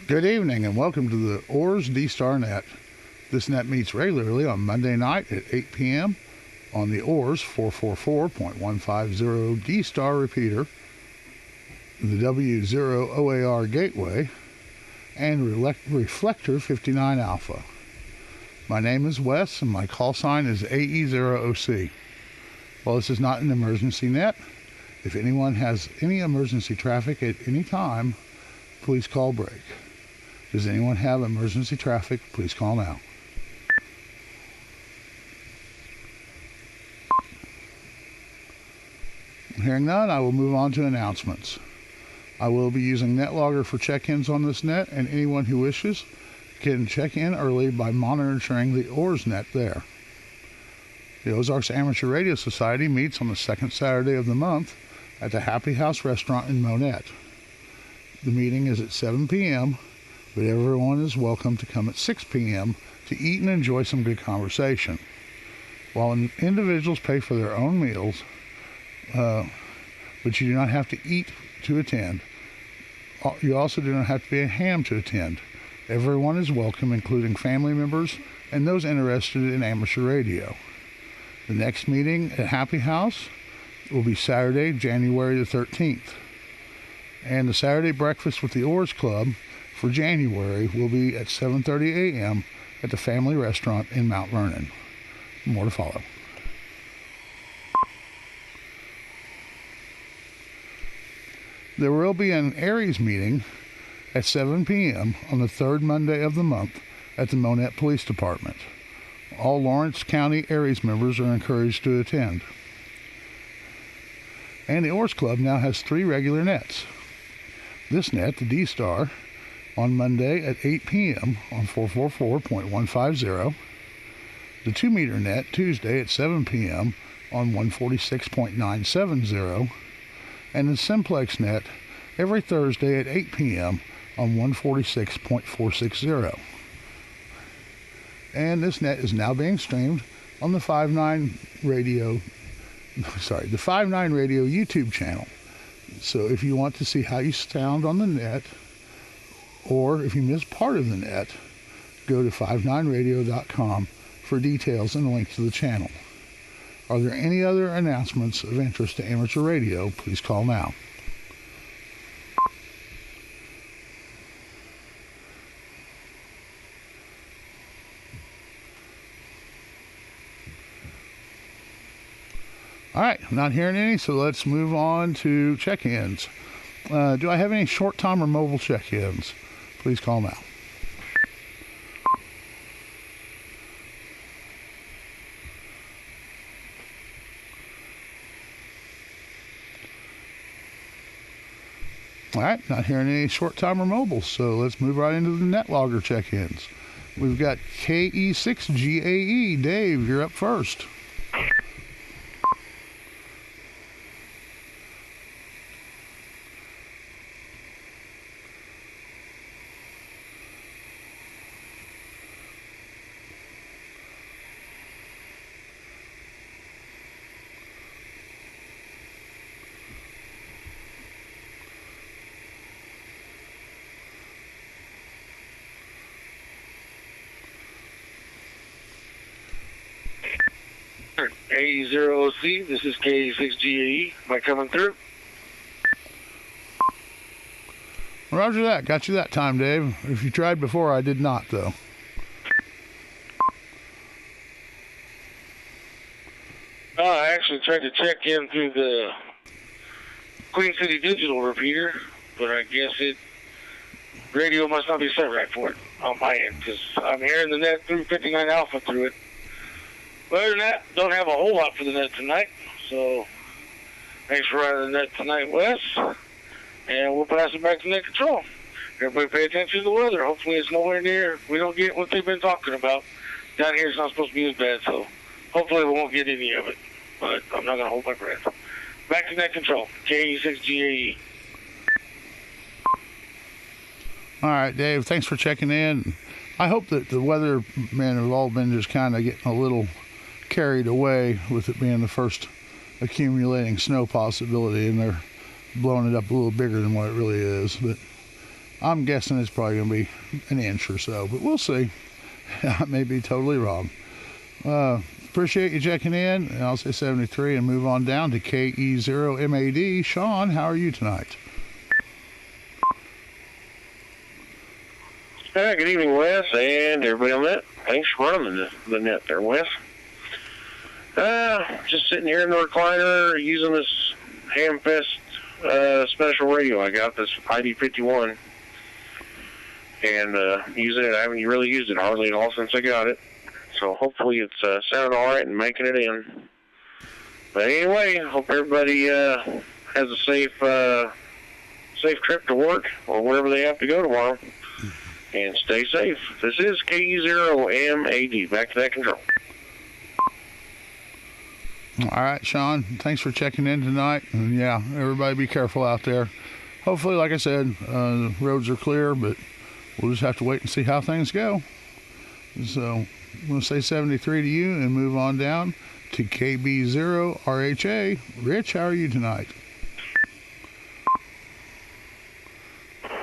Good evening and welcome to the OARS D-star net. This net meets regularly on Monday night at 8 p.m. on the OARS 444.150 D-star repeater, the W0OAR gateway, and reflector 59 alpha. My name is Wes and my call sign is AE0OC. While this is not an emergency net, if anyone has any emergency traffic at any time, please call break. Does anyone have emergency traffic? Please call now. Hearing none, I will move on to announcements. I will be using NetLogger for check-ins on this net, and anyone who wishes can check in early by monitoring the OARS net there. The Ozarks Amateur Radio Society meets on the second Saturday of the month at the Happy House restaurant in Monette. The meeting is at 7 p.m., but everyone is welcome to come at 6 p.m. to eat and enjoy some good conversation. While individuals pay for their own meals, but you do not have to eat to attend. You also do not have to be a ham to attend. Everyone is welcome, including family members and those interested in amateur radio. The next meeting at Happy House will be Saturday, January the 13th. And the Saturday breakfast with the OARS Club for January will be at 7:30 a.m. at the Family Restaurant in Mount Vernon. More to follow. There will be an Aries meeting at 7 p.m. on the third Monday of the month at the Monette Police Department. All Lawrence County Aries members are encouraged to attend. And the OARS Club now has 3 regular nets. This net, the D-star, on Monday at 8 p.m. on 444.150. The 2-meter net, Tuesday at 7 p.m. on 146.970. And the Simplex net every Thursday at 8 p.m. on 146.460. And this net is now being streamed on the 59 Radio YouTube channel. So if you want to see how you sound on the net, or if you miss part of the net, go to 59radio.com for details and a link to the channel. Are there any other announcements of interest to amateur radio? Please call now. All right, I'm not hearing any, so let's move on to check-ins. Do I have any short-time or mobile check-ins? Please call now. All right, not hearing any short-time or mobile, so let's move right into the NetLogger check-ins. We've got KE6GAE. Dave, you're up first. AE0OC, this is KE6GAE. Am I coming through? Roger that. Got you that time, Dave. If you tried before, I did not, though. I actually tried to check in through the Queen City Digital repeater, but I guess radio must not be set right for it on my end, because I'm hearing the net through 59 alpha through it. Other than that, don't have a whole lot for the net tonight. So, thanks for running the net tonight, Wes. And we'll pass it back to net control. Everybody pay attention to the weather. Hopefully it's nowhere near. We don't get what they've been talking about. Down here it's not supposed to be as bad, so hopefully we won't get any of it. But I'm not going to hold my breath. Back to net control. KE6GAE. All right, Dave, thanks for checking in. I hope that the weathermen have all been just kind of getting a little carried away with it being the first accumulating snow possibility, and they're blowing it up a little bigger than what it really is. But I'm guessing it's probably going to be an inch or so, but we'll see. I may be totally wrong. Appreciate you checking in. And I'll say 73 and move on down to KE0MAD. Sean, how are you tonight? Good evening, Wes, and everybody on that. Thanks for running the net there, Wes. Just sitting here in the recliner using this Hamfest special radio. I got this ID51 and using it. I haven't really used it hardly at all since I got it. So hopefully it's sounding all right and making it in. But anyway, hope everybody has a safe trip to work or wherever they have to go tomorrow. And stay safe. This is KE0MAD. Back to that control. All right, Sean, thanks for checking in tonight. And yeah, everybody be careful out there. Hopefully, like I said, the roads are clear, but we'll just have to wait and see how things go. So I'm going to say 73 to you and move on down to KB0RHA. Rich, how are you tonight?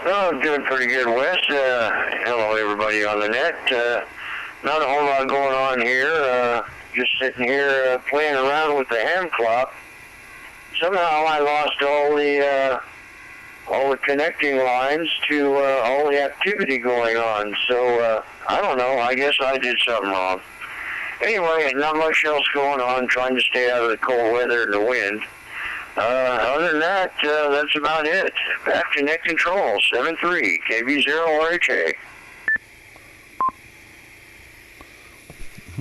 Oh, I'm doing pretty good, Wes. Hello, everybody on the net. Not a whole lot going on here. Just sitting here playing around with the hand clock. Somehow I lost all the connecting lines to all the activity going on. So I don't know. I guess I did something wrong. Anyway, not much else going on. Trying to stay out of the cold weather and the wind. Other than that, that's about it. Back to net control, 7-3, KB0RHA.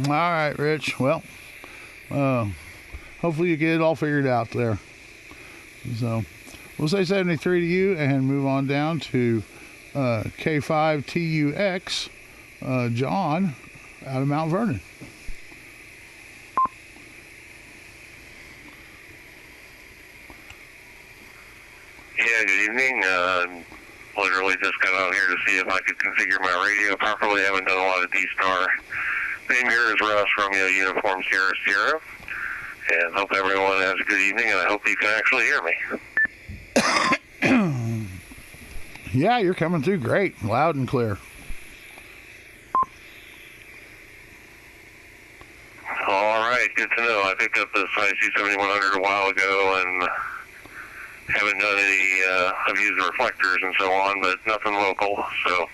All right, Rich. Well, hopefully you get it all figured out there. So we'll say 73 to you and move on down to K5TUX, John, out of Mount Vernon. Yeah, good evening. Literally just got out here to see if I could configure my radio properly. I haven't done a lot of D-star. Name here is Russ from Uniform Sierra Sierra. And hope everyone has a good evening, and I hope you can actually hear me. Yeah, you're coming through great, loud and clear. All right, good to know. I picked up this IC7100 a while ago, and haven't done any, I've used the reflectors and so on, but nothing local. So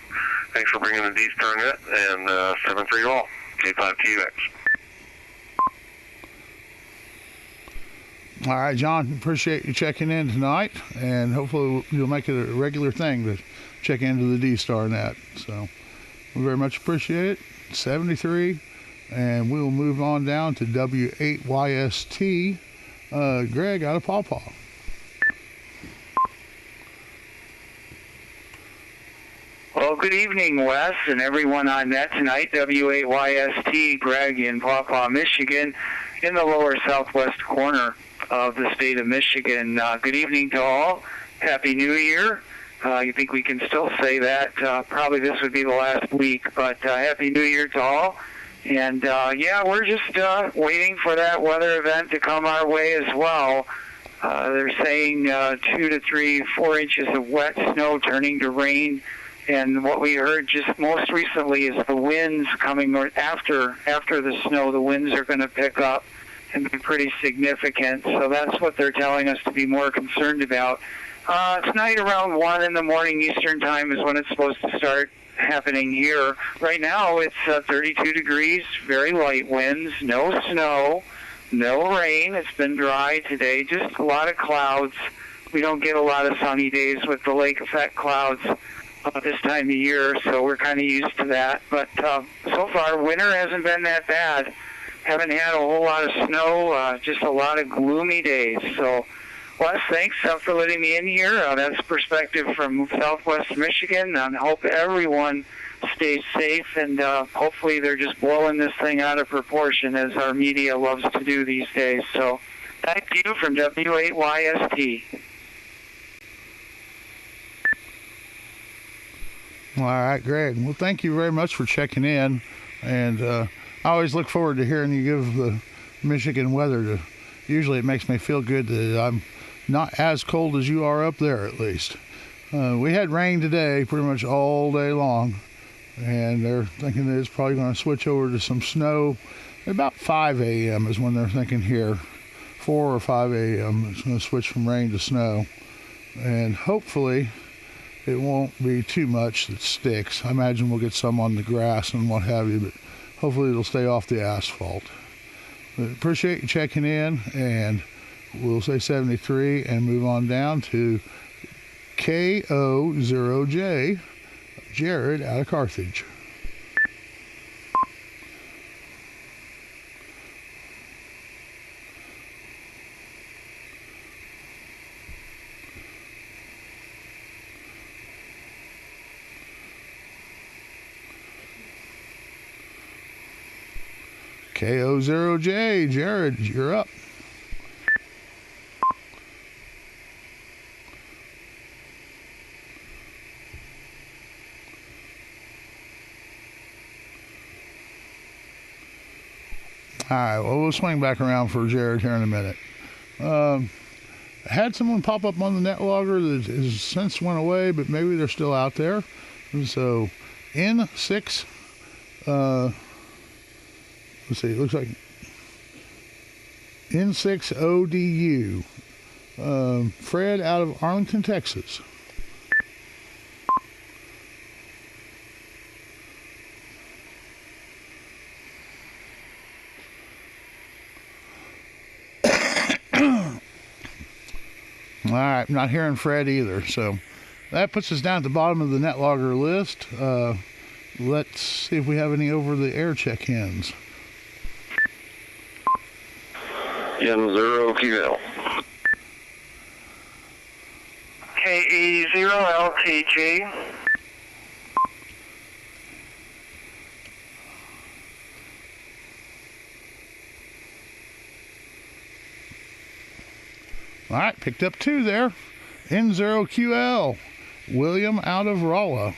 thanks for bringing the D-star net, and 7-3 all, K5TUX. All right, John, appreciate you checking in tonight, and hopefully you'll make it a regular thing to check into the D-star net. So we very much appreciate it. 73, and we will move on down to W8YST, Greg out of Paw Paw. Well, good evening, Wes, and everyone on net tonight. W8YST, Greg in Paw Paw, Michigan, in the lower southwest corner of the state of Michigan. Good evening to all. Happy New Year. You think we can still say that? Probably this would be the last week, but Happy New Year to all. And, yeah, we're just waiting for that weather event to come our way as well. They're saying 2 to 3, 4 inches of wet snow turning to rain. And what we heard just most recently is the winds coming after the snow. The winds are going to pick up and be pretty significant. So that's what they're telling us to be more concerned about. Tonight around 1 in the morning Eastern time is when it's supposed to start happening here. Right now it's 32 degrees, very light winds, no snow, no rain. It's been dry today, just a lot of clouds. We don't get a lot of sunny days with the lake effect clouds this time of year, so we're kind of used to that. But so far, winter hasn't been that bad. Haven't had a whole lot of snow, just a lot of gloomy days. So, Wes, thanks for letting me in here. That's perspective from Southwest Michigan. I hope everyone stays safe, and hopefully they're just blowing this thing out of proportion, as our media loves to do these days. So, thank you from W8YST. All right, Greg. Well, thank you very much for checking in, and I always look forward to hearing you give the Michigan weather. Usually it makes me feel good that I'm not as cold as you are up there, at least. We had rain today pretty much all day long, and they're thinking that it's probably going to switch over to some snow. About 5 a.m. is when they're thinking here. 4 or 5 a.m. it's going to switch from rain to snow, and hopefully it won't be too much that sticks. I imagine we'll get some on the grass and what have you, but hopefully it'll stay off the asphalt. But appreciate you checking in, and we'll say 73 and move on down to KO0J, Jared out of Carthage. KO0J, Jared, you're up. All right, well, we'll swing back around for Jared here in a minute. Had someone pop up on the net logger that has since went away, but maybe they're still out there. And so N6, let's see, it looks like N6ODU, Fred out of Arlington, Texas. All right, not hearing Fred either, so that puts us down at the bottom of the net logger list. Let's see if we have any over-the-air check-ins. M0QL. KE0LTG. All right, picked up 2 there. N0QL, William out of Rolla.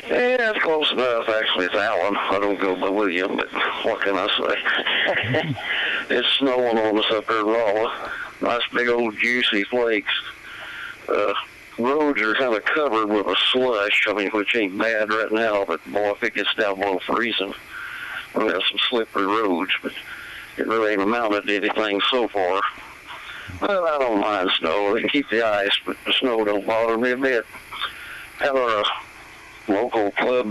Yeah, that's close enough. Actually, it's Alan. I don't go by William, but what can I say? It's snowing on us up here in Rolla. Nice big old juicy flakes. Roads are kind of covered with a slush, which ain't bad right now, but boy, if it gets down below freezing, we'll have some slippery roads, but it really ain't amounted to anything so far. Well, I don't mind snow. They keep the ice, but the snow don't bother me a bit. Had our local club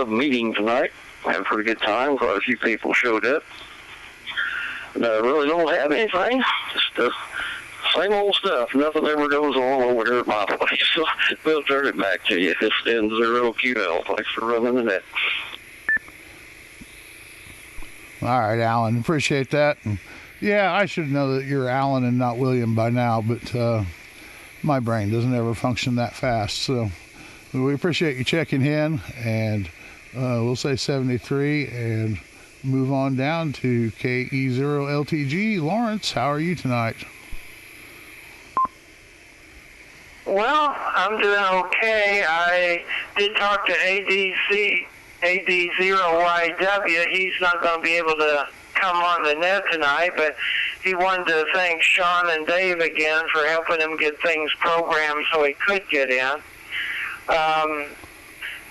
meeting tonight. Had a pretty good time. Quite a few people showed up. And I really don't have anything. Just the same old stuff. Nothing ever goes on over here at my place. So we'll turn it back to you. It's N0QL. Thanks for running the net. All right, Alan, appreciate that. And yeah, I should know that you're Alan and not William by now, but my brain doesn't ever function that fast. So we appreciate you checking in, and we'll say 73 and move on down to KE0LTG. Lawrence, how are you tonight? Well, I'm doing okay. I did talk to AD0YW. He's not going to be able to come on the net tonight, but he wanted to thank Sean and Dave again for helping him get things programmed so he could get in.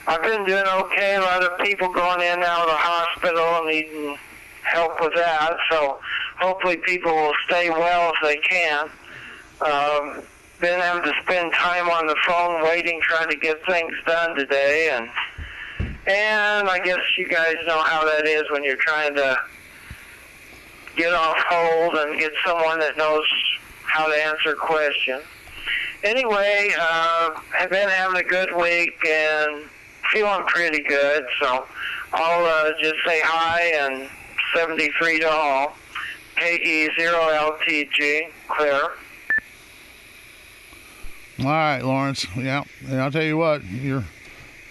I've been doing okay. A lot of people going in and out of the hospital needing help with that, so hopefully people will stay well if they can. Been having to spend time on the phone waiting, trying to get things done today, and I guess you guys know how that is when you're trying to get off hold and get someone that knows how to answer questions. Anyway, I've been having a good week and feeling pretty good, so I'll just say hi and 73 to all. KE0LTG, clear. All right, Lawrence. Yeah, and I'll tell you what, you're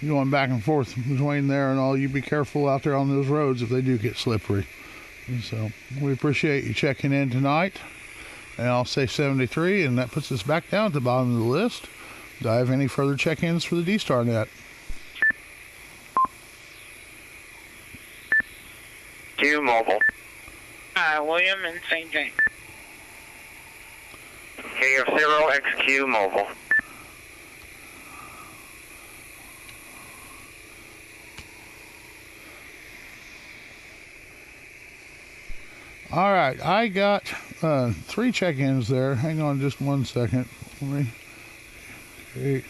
going back and forth between there and all. You be careful out there on those roads if they do get slippery. And so we appreciate you checking in tonight. And I'll say 73, and that puts us back down at the bottom of the list. Do I have any further check-ins for the D-star net? Q Mobile. William and St. James. KF0XQ Mobile. All right, I got 3 check-ins there. Hang on just one second. Let me. Okay.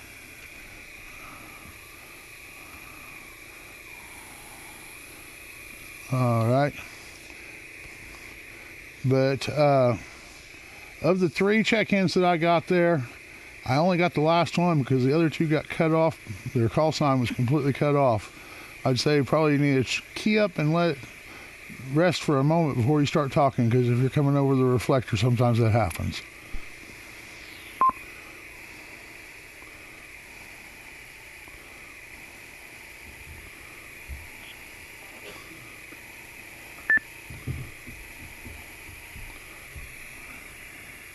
All right. But of the 3 check-ins that I got there, I only got the last one because the other 2 got cut off. Their call sign was completely cut off. I'd say probably you need to key up and let it rest for a moment before you start talking, because if you're coming over the reflector, sometimes that happens.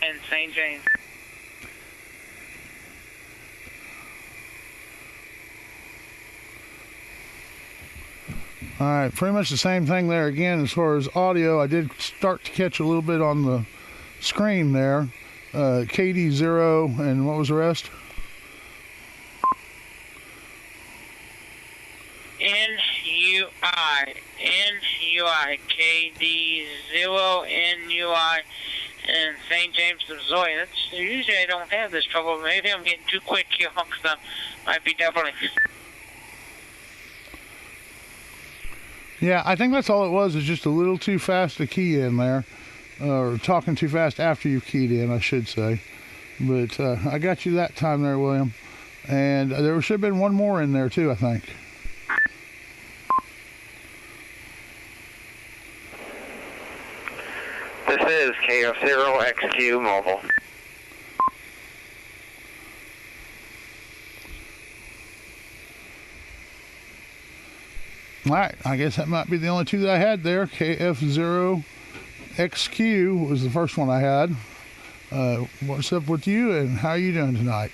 And St. James. All right, pretty much the same thing there again as far as audio. I did start to catch a little bit on the screen there. KD0 and what was the rest? NUI, KD0, NUI, and St. James, Missouri. Usually I don't have this trouble. Maybe I'm getting too quick here because I might be doubling. Yeah, I think that's all it was, is just a little too fast to key in there. Or talking too fast after you've keyed in, I should say. But I got you that time there, William. And there should have been one more in there too, I think. This is KF0XQ Mobile. All right, I guess that might be the only 2 that I had there. KF0XQ was the first one I had. What's up with you, and how are you doing tonight?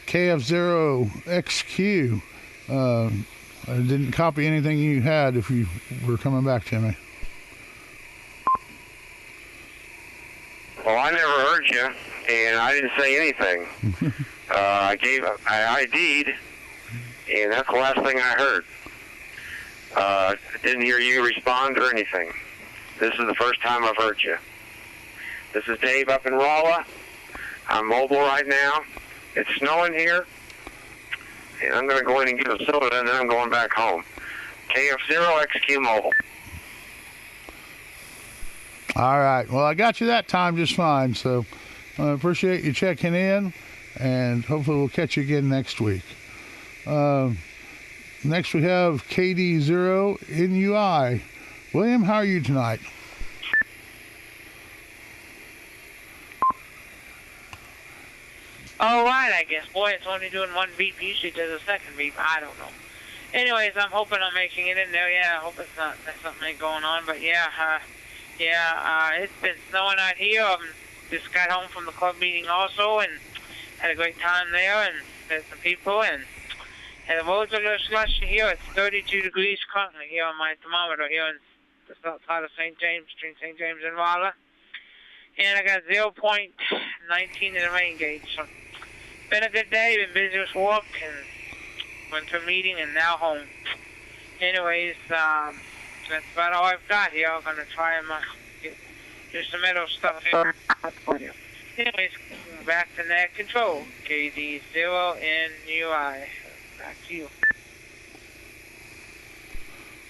KF0XQ. I didn't copy anything you had if you were coming back to me. Well, I never heard you, and I didn't say anything. I ID'd, and that's the last thing I heard. I didn't hear you respond or anything. This is the first time I've heard you. This is Dave up in Rolla. I'm mobile right now. It's snowing here, and I'm going to go in and get a soda, and then I'm going back home. KF0XQ Mobile. All right. Well, I got you that time just fine, so I appreciate you checking in, and hopefully we'll catch you again next week. Next we have KD0NUI. William, how are you tonight? All right, I guess. Boy, it's only doing 1 beep. Usually it does a 2nd beep. I don't know. Anyways, I'm hoping I'm making it in there. Yeah, I hope it's not that something ain't going on. But yeah, it's been snowing out here. Just got home from the club meeting also, and had a great time there, and met some people, and the roads are a little slushy here. It's 32 degrees currently here on my thermometer here in the south side of St. James, between St. James and Rolla. And I got 0.19 in the rain gauge. So been a good day. Been busy with work and went to a meeting and now home. Anyways, that's about all I've got here. I'm gonna try and do some metal stuff here. Anyways, back to net control. KD0NUI. Back to you.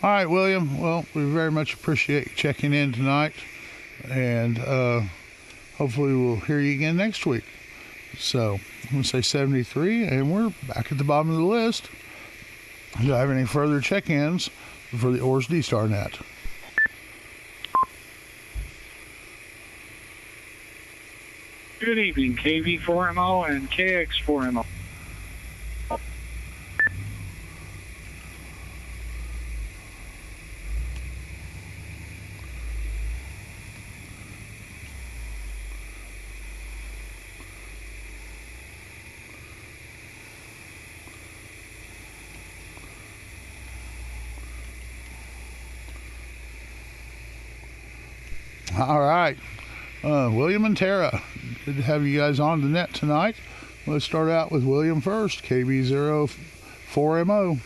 All right, William. Well, we very much appreciate you checking in tonight, and hopefully we'll hear you again next week. So I'm going to say 73, and we're back at the bottom of the list. Do you have any further check-ins for the OARS D-star net? Good evening, KV4MO and KX4MO. All right. William and Tara, good to have you guys on the net tonight. Let's start out with William first, KV04MO.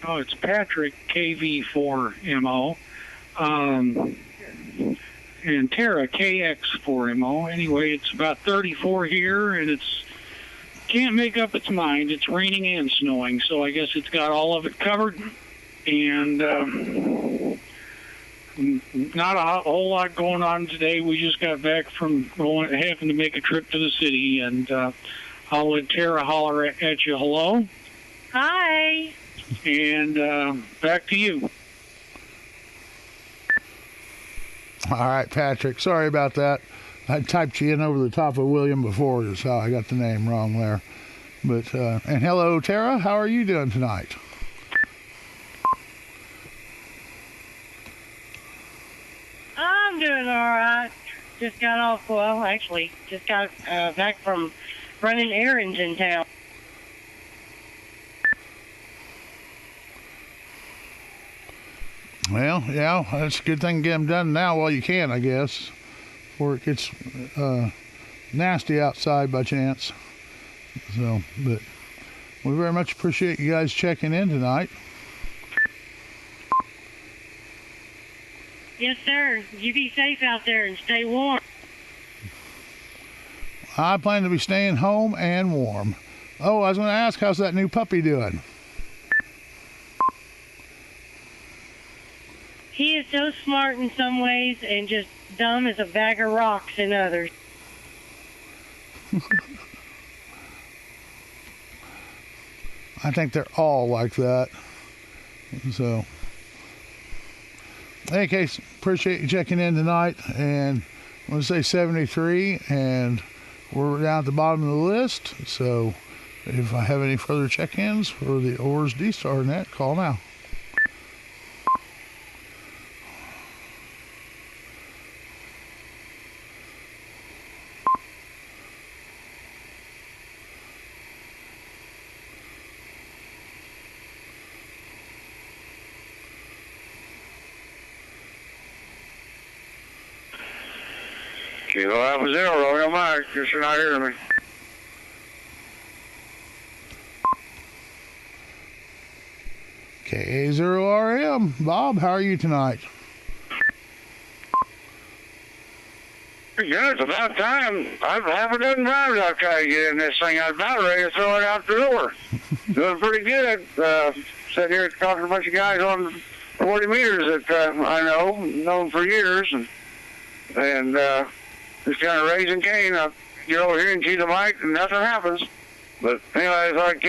Oh, it's Patrick, KV4MO. And Tara, KX4MO. Anyway, it's about 34 here, and it's can't make up its mind. It's raining and snowing, so I guess it's got all of it covered. And not a whole lot going on today. We just got back from having to make a trip to the city, and I'll let Tara holler at you. Hello. Hi. And back to you. All right, Patrick. Sorry about that. I typed you in over the top of William before, so I got the name wrong there. But and hello, Tara. How are you doing tonight? I'm doing all right. Just got off, well, actually, just got back from running errands in town. Well, yeah, that's a good thing to get them done now while you can, I guess, before it gets nasty outside by chance. So, but we very much appreciate you guys checking in tonight. Yes, sir. You be safe out there and stay warm. I plan to be staying home and warm. Oh, I was going to ask, how's that new puppy doing? He is so smart in some ways and just dumb as a bag of rocks in others. I think they're all like that. So, in any case, appreciate you checking in tonight. And I'm going to say 73, and we're down at the bottom of the list. So, if I have any further check-ins for the OARS D-star net, call now. Kilo Alpha Zero, Romeo Mike, guess you're not hearing me. KA0RM. Bob, how are you tonight? Yeah, it's about time. I've half a dozen times I've tried to get in this thing. I was about ready to throw it out the door. Doing pretty good. Sitting here talking to a bunch of guys on 40 meters that I known for years, and just kind of raising Cain. I get over here and see the mic, and nothing happens. But anyway, I thought I'd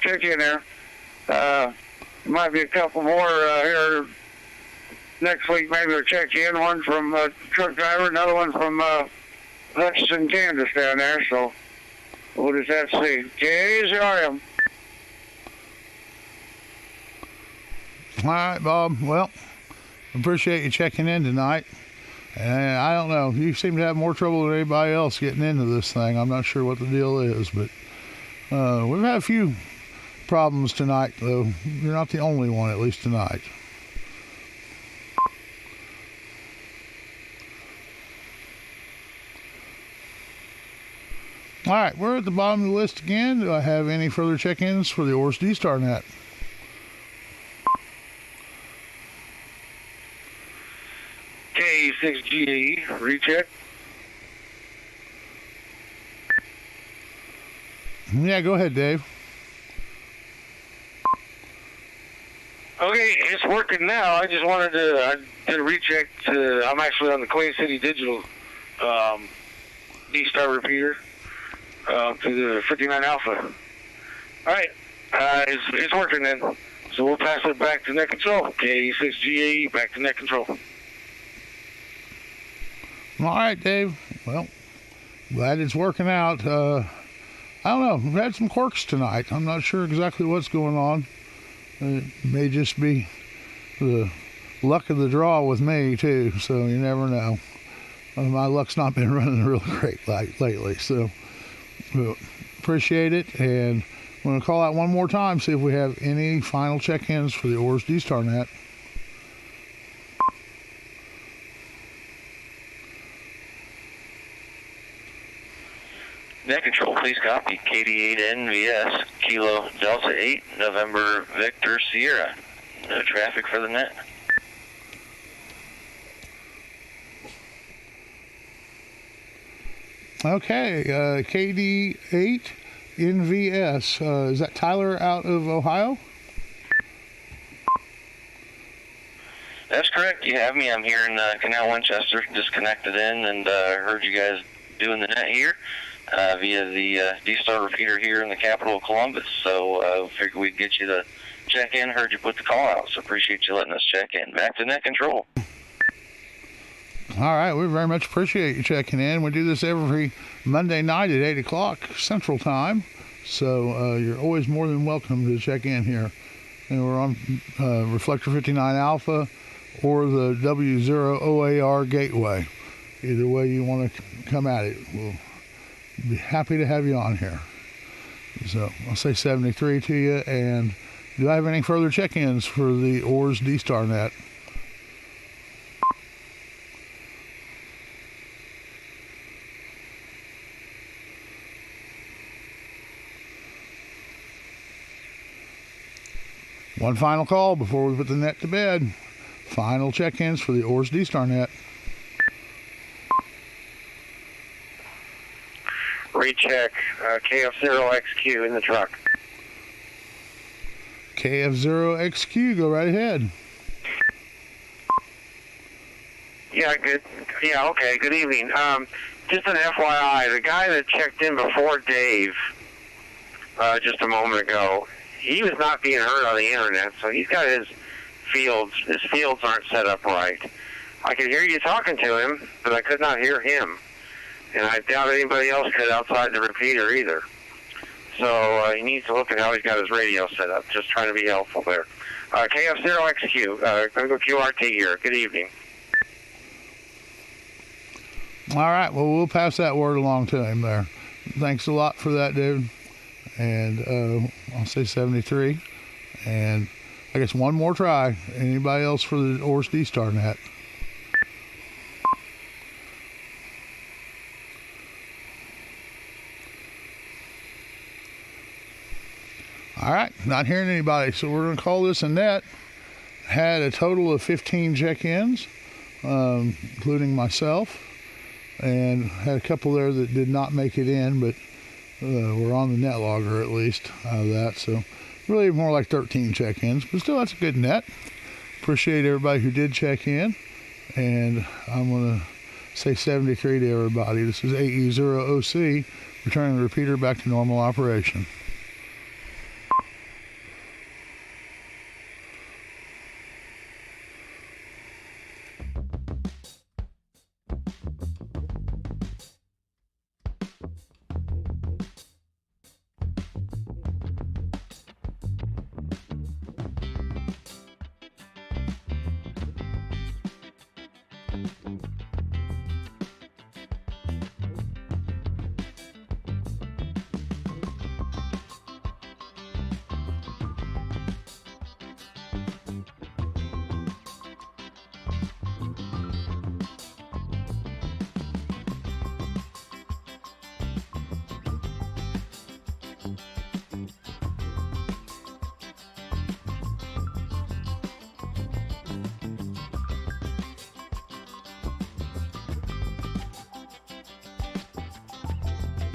check in there. There might be a couple more here next week. Maybe we'll check in. One from a truck driver, another one from Hutchinson, Kansas down there. So we'll just have to see. KZRM. All right, Bob. Well, appreciate you checking in tonight. And I don't know, you seem to have more trouble than anybody else getting into this thing. I'm not sure what the deal is, but we've had a few problems tonight, though. You're not the only one, at least tonight. All right, we're at the bottom of the list again. Do I have any further check-ins for the OARS D-star net? K6GE, recheck. Yeah, go ahead, Dave. Okay, it's working now. I just wanted to, I did a recheck to, I'm actually on the Queen City Digital D-star repeater to the 59 Alpha. All right, it's working then. So we'll pass it back to net control. K6GAE, back to net control. All right, Dave. Well, glad it's working out. I don't know. We've had some quirks tonight. I'm not sure exactly what's going on. It may just be the luck of the draw with me, too, so you never know. My luck's not been running real great lately, so appreciate it. And I'm going to call out one more time, see if we have any final check-ins for the OARS D-star net. Net control, please copy. KD8NVS, Kilo Delta 8, November Victor Sierra. No traffic for the net. Okay, KD8 NVS. Is that Tyler out of Ohio? That's correct. You have me. I'm here in Canal Winchester, just connected in, and heard you guys doing the net here via the D-star repeater here in the capital of Columbus. So figured we'd get you to check in. Heard you put the call out, so appreciate you letting us check in. Back to net control. All right, we very much appreciate you checking in. We do this every Monday night at 8 o'clock Central Time, so you're always more than welcome to check in here. And we're on Reflector 59 Alpha or the W0 OAR Gateway. Either way you want to come at it, we'll be happy to have you on here. So I'll say 73 to you. And do I have any further check-ins for the OARS D-star net? One final call before we put the net to bed. Final check-ins for the OARS D-star net. Recheck. KF0XQ in the truck. KF0XQ, go right ahead. Yeah, good. Yeah, okay. Good evening. Just an FYI, the guy that checked in before Dave just a moment ago, he was not being heard on the internet, so he's got his fields aren't set up right. I could hear you talking to him, but I could not hear him. And I doubt anybody else could outside the repeater either. So he needs to look at how he's got his radio set up. Just trying to be helpful there. KF0XQ, going to go QRT here. Good evening. All right, well, we'll pass that word along to him there. Thanks a lot for that, dude. And I'll say 73. And I guess one more try. Anybody else for the OARS D-star net? All right, not hearing anybody, so we're going to call this a net. Had a total of 15 check-ins, including myself, and had a couple there that did not make it in, but we're on the net logger at least out of that, so really more like 13 check-ins, but still that's a good net. Appreciate everybody who did check in, and I'm going to say 73 to everybody. This is AE0OC, returning the repeater back to normal operation.